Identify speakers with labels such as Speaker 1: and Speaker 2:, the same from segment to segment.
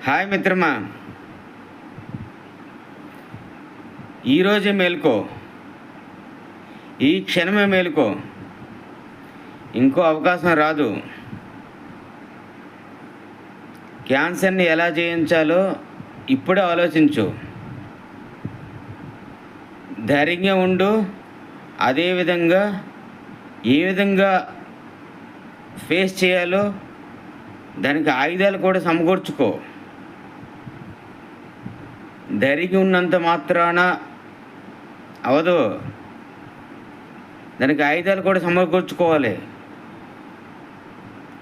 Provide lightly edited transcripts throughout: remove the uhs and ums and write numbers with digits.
Speaker 1: Hi మిత్రమా, ఈరోజే మేలుకో, ఈ క్షణమే మేలుకో. ఇంకో అవకాశం రాదు. క్యాన్సర్ని ఎలా జయించాలో ఇప్పుడే ఆలోచించు. ధైర్యంగా ఉండు. అదేవిధంగా ఏ విధంగా ఫేస్ చేయాలో దానికి ఆయుధాలు కూడా సమకూర్చుకో. ధైర్యంగా ఉన్నంత మాత్రాన అవదు, దానికి ఆయుధాలు కూడా సమకూర్చుకోవాలి.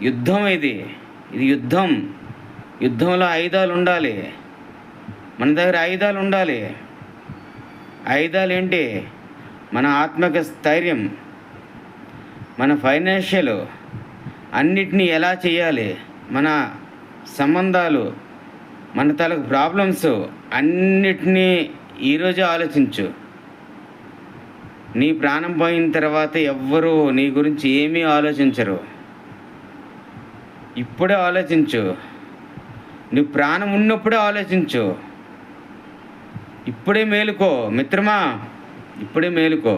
Speaker 1: యుద్ధం ఇది యుద్ధం. యుద్ధంలో ఆయుధాలు ఉండాలి. మన దగ్గర ఆయుధాలు ఉండాలి. ఆయుధాలు ఏంటి? మన ఆత్మక స్థైర్యం, మన ఫైనాన్షియల్ అన్నిటినీ ఎలా చేయాలి, మన సంబంధాలు, మన తలకు ప్రాబ్లమ్స్ అన్నిటినీ ఈరోజే ఆలోచించు. నీ ప్రాణం పోయిన తర్వాత ఎవ్వరూ నీ గురించి ఏమీ ఆలోచించరు. ఇప్పుడే ఆలోచించు. నువ్వు ప్రాణం ఉన్నప్పుడే ఆలోచించు. ఇప్పుడే మేలుకో మిత్రమా, ఇప్పుడే మేలుకో.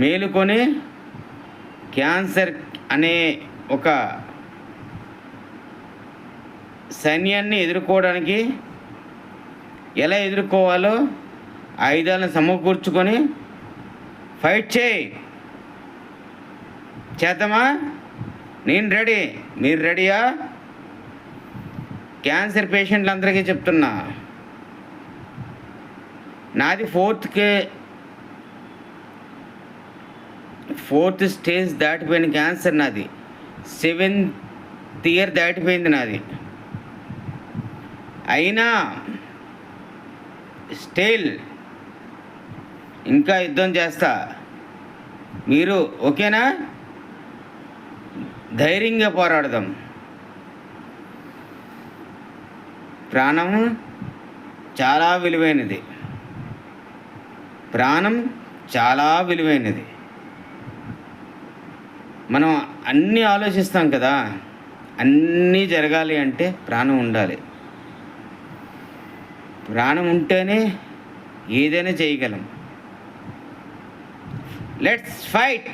Speaker 1: మేలుకొని క్యాన్సర్ అనే ఒక సైన్యాన్ని ఎదుర్కోవడానికి ఎలా ఎదుర్కోవాలో ఆయుధాలను సమకూర్చుకొని ఫైట్ చేయి. చేద్దామా? నేను రెడీ. మీరు రెడీయా? క్యాన్సర్ పేషెంట్లందరికీ చెప్తున్నా, నాది ఫోర్త్ స్టేజ్ దాటిపోయిన క్యాన్సర్. నాది 7th ఇయర్ దాటిపోయింది నాది. అయినా స్టిల్ ఇంకా యుద్ధం చేస్తా. మీరు ఓకేనా? ధైర్యంగా పోరాడదాం. ప్రాణం చాలా విలువైనది. ప్రాణం చాలా విలువైనది. మనం అన్నీ ఆలోచిస్తాం కదా, అన్నీ జరగాలి అంటే ప్రాణం ఉండాలి. ప్రాణం ఉంటేనే ఏదైనా చేయగలం. Let's fight.